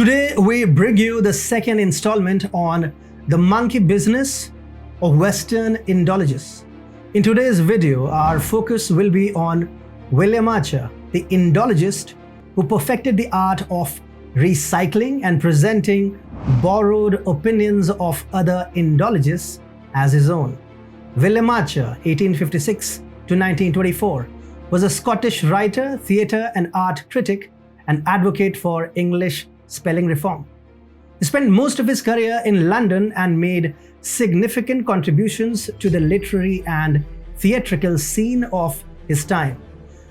Today we bring you the second installment on the monkey business of Western Indologists. In today's video, our focus will be on William Archer, the Indologist who perfected the art of recycling and presenting borrowed opinions of other Indologists as his own. William Archer, 1856 to 1924, was a Scottish writer, theatre and art critic and advocate for English spelling reform. He spent most of his career in London and made significant contributions to the literary and theatrical scene of his time.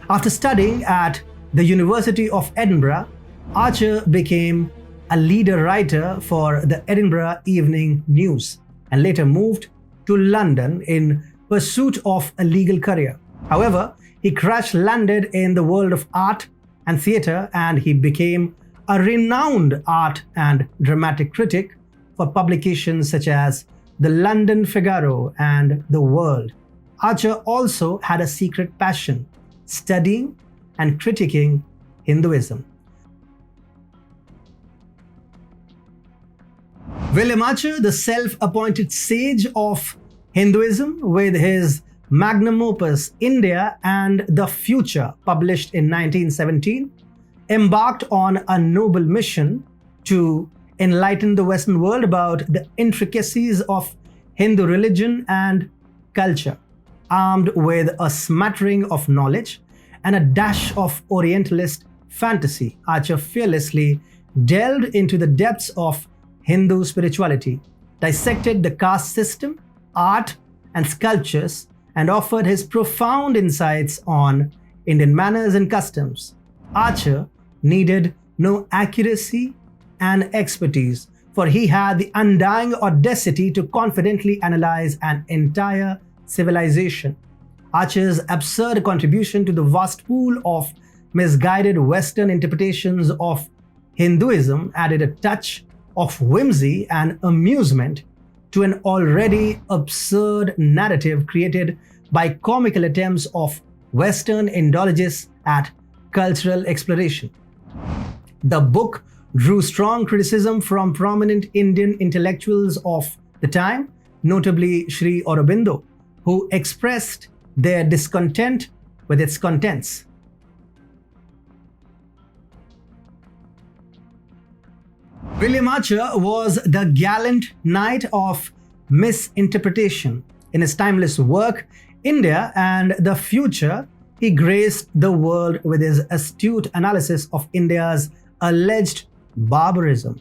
After studying at the University of Edinburgh, Archer became a leader writer for the Edinburgh Evening News and later moved to London in pursuit of a legal career. However, he crash-landed in the world of art and theatre, and he became a renowned art and dramatic critic for publications such as the London Figaro and The World. Archer also had a secret passion, studying and critiquing Hinduism. William Archer, the self-appointed sage of Hinduism, with his magnum opus India and the Future, published in 1917, embarked on a noble mission to enlighten the Western world about the intricacies of Hindu religion and culture. Armed with a smattering of knowledge and a dash of Orientalist fantasy, Archer fearlessly delved into the depths of Hindu spirituality, dissected the caste system, art and sculptures, and offered his profound insights on Indian manners and customs. Archer needed no accuracy and expertise, for he had the undying audacity to confidently analyze an entire civilization. Archer's absurd contribution to the vast pool of misguided Western interpretations of Hinduism added a touch of whimsy and amusement to an already absurd narrative created by comical attempts of Western Indologists at cultural exploration. The book drew strong criticism from prominent Indian intellectuals of the time, notably Sri Aurobindo, who expressed their discontent with its contents. William Archer was the gallant knight of misinterpretation. In his timeless work, India and the Future, he graced the world with his astute analysis of India's alleged barbarism.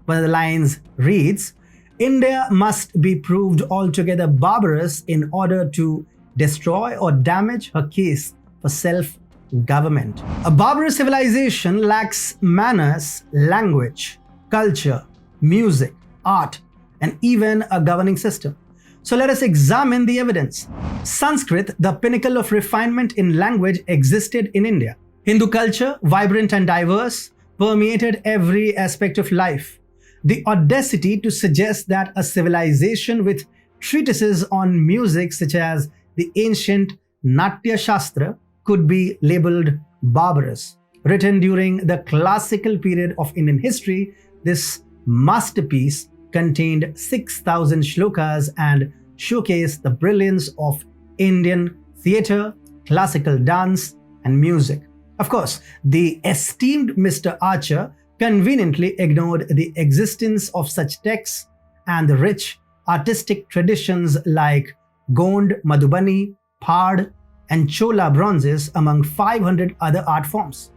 One of the lines reads, "India must be proved altogether barbarous in order to destroy or damage her case for self-government." A barbarous civilization lacks manners, language, culture, music, art, and even a governing system. So let us examine the evidence. Sanskrit, the pinnacle of refinement in language, existed in India. Hindu culture, vibrant and diverse, permeated every aspect of life. The audacity to suggest that a civilization with treatises on music such as the ancient Natya Shastra could be labeled barbarous. Written during the classical period of Indian history, this masterpiece contained 6,000 shlokas and showcased the brilliance of Indian theatre, classical dance, and music. Of course, the esteemed Mr. Archer conveniently ignored the existence of such texts and the rich artistic traditions like Gond, Madhubani, Phad, and Chola bronzes, among 500 other art forms.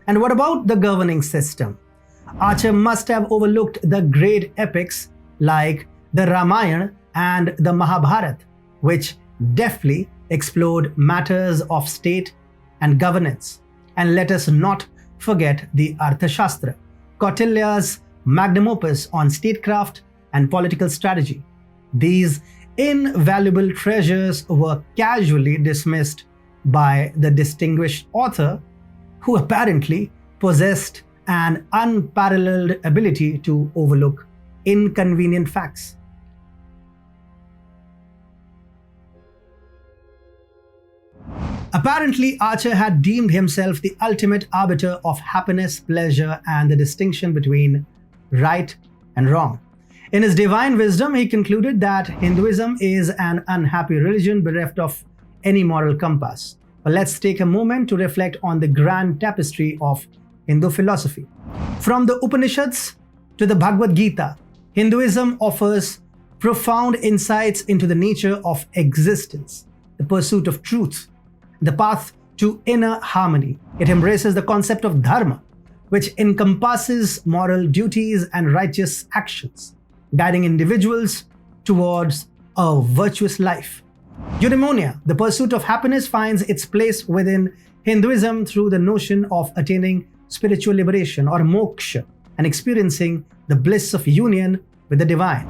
And what about the governing system? Archer must have overlooked the great epics like the Ramayana and the Mahabharata, which deftly explored matters of state and governance. And let us not forget the Arthashastra, Kautilya's magnum opus on statecraft and political strategy. These invaluable treasures were casually dismissed by the distinguished author, who apparently possessed an unparalleled ability to overlook inconvenient facts. Apparently, Archer had deemed himself the ultimate arbiter of happiness, pleasure, and the distinction between right and wrong. In his divine wisdom, he concluded that Hinduism is an unhappy religion bereft of any moral compass. But let's take a moment to reflect on the grand tapestry of Hindu philosophy. From the Upanishads to the Bhagavad Gita, Hinduism offers profound insights into the nature of existence, the pursuit of truth, the path to inner harmony. It embraces the concept of Dharma, which encompasses moral duties and righteous actions, guiding individuals towards a virtuous life. Eudaimonia, the pursuit of happiness, finds its place within Hinduism through the notion of attaining spiritual liberation or moksha and experiencing the bliss of union with the divine.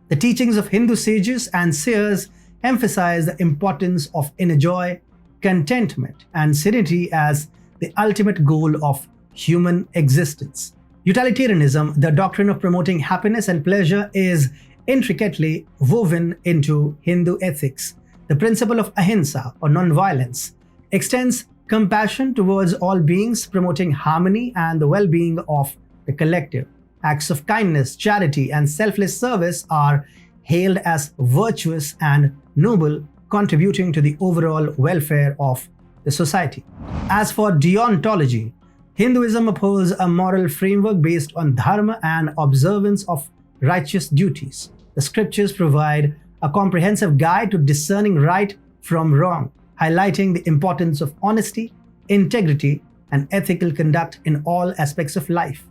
The teachings of Hindu sages and seers emphasize the importance of inner joy, contentment, and serenity as the ultimate goal of human existence. Utilitarianism, the doctrine of promoting happiness and pleasure, is intricately woven into Hindu ethics. The principle of ahimsa or non-violence extends compassion towards all beings, promoting harmony and the well-being of the collective. Acts of kindness, charity, and selfless service are hailed as virtuous and noble, contributing to the overall welfare of the society. As for deontology, Hinduism upholds a moral framework based on dharma and observance of righteous duties. The scriptures provide a comprehensive guide to discerning right from wrong, highlighting the importance of honesty, integrity, and ethical conduct in all aspects of life.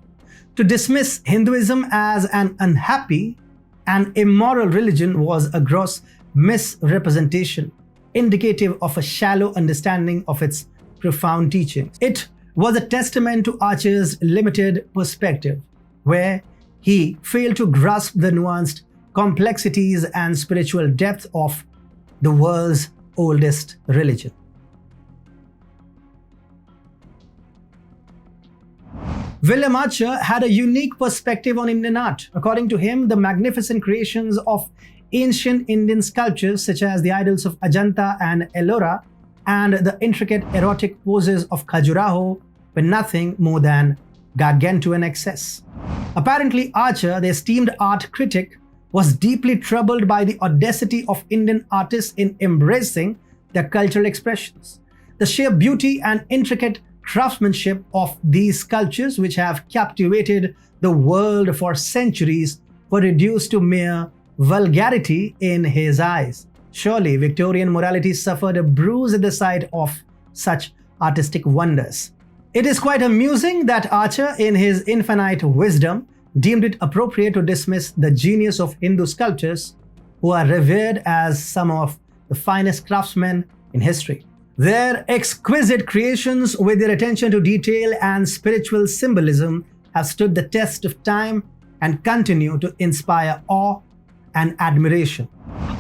To dismiss Hinduism as an unhappy and immoral religion was a gross misrepresentation, indicative of a shallow understanding of its profound teachings. It was a testament to Archer's limited perspective, where he failed to grasp the nuanced complexities and spiritual depth of the world's oldest religion. William Archer had a unique perspective on Indian art. According to him, the magnificent creations of ancient Indian sculptures such as the idols of Ajanta and Ellora and the intricate erotic poses of Khajuraho were nothing more than gargantuan excess. Apparently, Archer, the esteemed art critic, was deeply troubled by the audacity of Indian artists in embracing their cultural expressions. The sheer beauty and intricate craftsmanship of these sculptures, which have captivated the world for centuries, were reduced to mere vulgarity in his eyes. Surely, Victorian morality suffered a bruise at the sight of such artistic wonders. It is quite amusing that Archer, in his infinite wisdom, deemed it appropriate to dismiss the genius of Hindu sculptors, who are revered as some of the finest craftsmen in history. Their exquisite creations, with their attention to detail and spiritual symbolism, have stood the test of time and continue to inspire awe and admiration.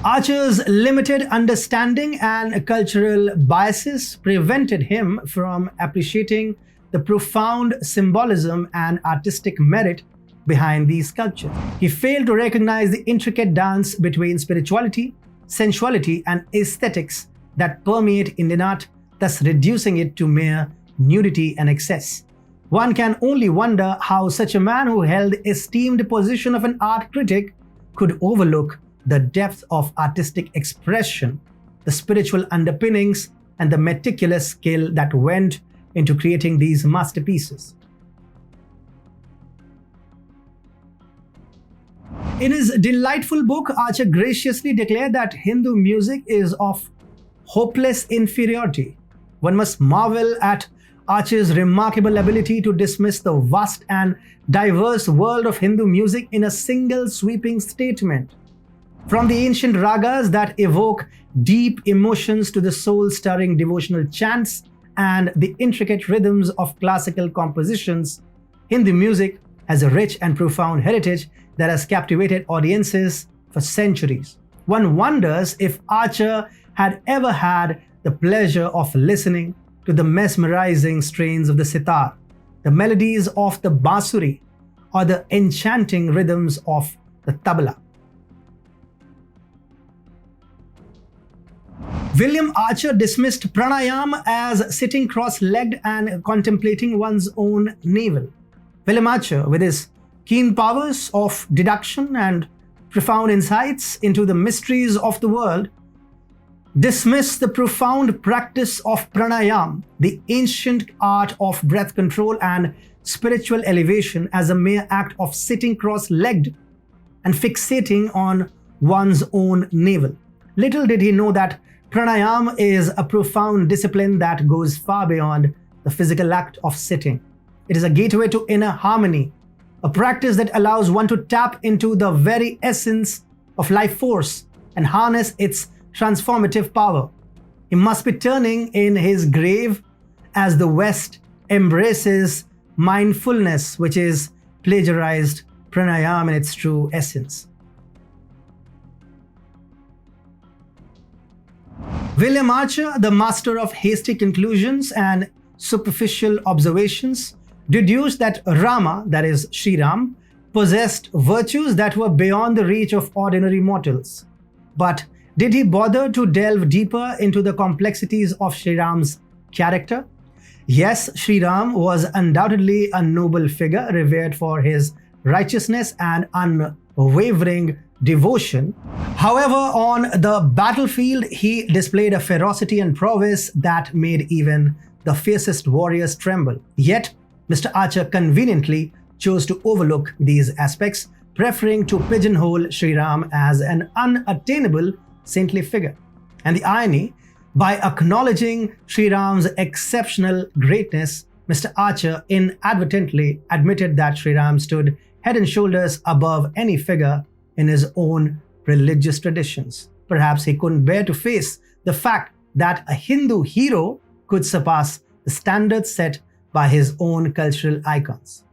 Archer's limited understanding and cultural biases prevented him from appreciating the profound symbolism and artistic merit behind these sculptures. He failed to recognize the intricate dance between spirituality, sensuality, and aesthetics that permeate Indian art, thus reducing it to mere nudity and excess. One can only wonder how such a man who held the esteemed position of an art critic could overlook the depth of artistic expression, the spiritual underpinnings, and the meticulous skill that went into creating these masterpieces. In his delightful book, Archer graciously declared that Hindu music is of hopeless inferiority. One must marvel at Archer's remarkable ability to dismiss the vast and diverse world of Hindu music in a single sweeping statement. From the ancient ragas that evoke deep emotions to the soul-stirring devotional chants and the intricate rhythms of classical compositions, Hindu music has a rich and profound heritage that has captivated audiences for centuries. One wonders if Archer had ever had the pleasure of listening to the mesmerizing strains of the sitar, the melodies of the bansuri, or the enchanting rhythms of the tabla. William Archer dismissed pranayama as sitting cross-legged and contemplating one's own navel. William Archer, with his keen powers of deduction and profound insights into the mysteries of the world, dismissed the profound practice of pranayama, the ancient art of breath control and spiritual elevation, as a mere act of sitting cross-legged and fixating on one's own navel. Little did he know that pranayama is a profound discipline that goes far beyond the physical act of sitting. It is a gateway to inner harmony, a practice that allows one to tap into the very essence of life force and harness its transformative power. He must be turning in his grave as the West embraces mindfulness, which is plagiarized pranayama in its true essence. William Archer, the master of hasty conclusions and superficial observations, deduced that Rama, that is Sri Ram, possessed virtues that were beyond the reach of ordinary mortals. But did he bother to delve deeper into the complexities of Sri Ram's character? Yes, Sri Ram was undoubtedly a noble figure, revered for his righteousness and unwavering devotion. However, on the battlefield, he displayed a ferocity and prowess that made even the fiercest warriors tremble. Yet, Mr. Archer conveniently chose to overlook these aspects, preferring to pigeonhole Sri Ram as an unattainable saintly figure. And the irony, by acknowledging Sri Ram's exceptional greatness, Mr. Archer inadvertently admitted that Sri Ram stood head and shoulders above any figure in his own religious traditions. Perhaps he couldn't bear to face the fact that a Hindu hero could surpass the standards set by his own cultural icons.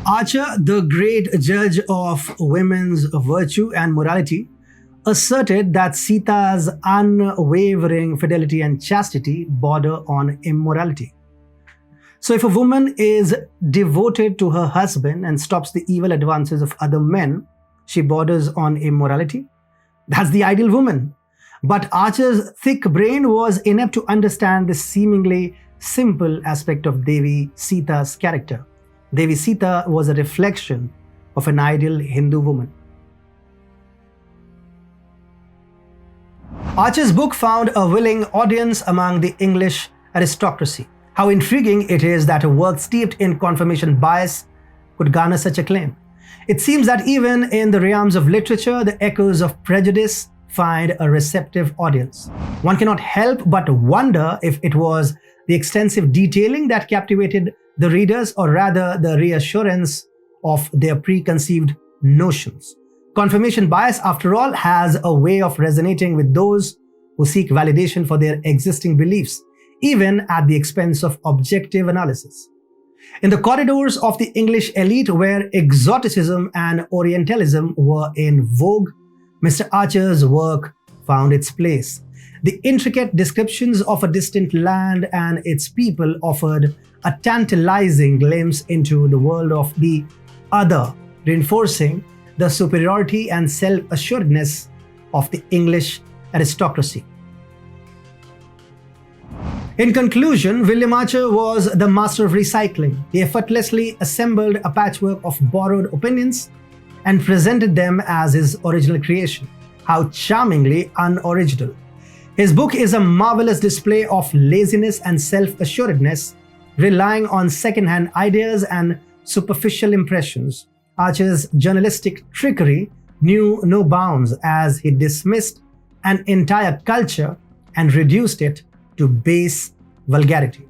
Archer, the great judge of women's virtue and morality, asserted that Sita's unwavering fidelity and chastity border on immorality. So if a woman is devoted to her husband and stops the evil advances of other men, she borders on immorality. That's the ideal woman. But Archer's thick brain was inept to understand this seemingly simple aspect of Devi Sita's character. Devi Sita was a reflection of an ideal Hindu woman. Archer's book found a willing audience among the English aristocracy. How intriguing it is that a work steeped in confirmation bias could garner such acclaim. It seems that even in the realms of literature, the echoes of prejudice find a receptive audience. One cannot help but wonder if it was the extensive detailing that captivated the readers, or rather the reassurance of their preconceived notions. Confirmation bias, after all, has a way of resonating with those who seek validation for their existing beliefs, even at the expense of objective analysis. In the corridors of the English elite, where exoticism and Orientalism were in vogue, Mr. Archer's work found its place. The intricate descriptions of a distant land and its people offered a tantalizing glimpse into the world of the other, reinforcing the superiority and self-assuredness of the English aristocracy. In conclusion, William Archer was the master of recycling. He effortlessly assembled a patchwork of borrowed opinions and presented them as his original creation. How charmingly unoriginal. His book is a marvelous display of laziness and self-assuredness, relying on second-hand ideas and superficial impressions. Archer's journalistic trickery knew no bounds as he dismissed an entire culture and reduced it to base vulgarity.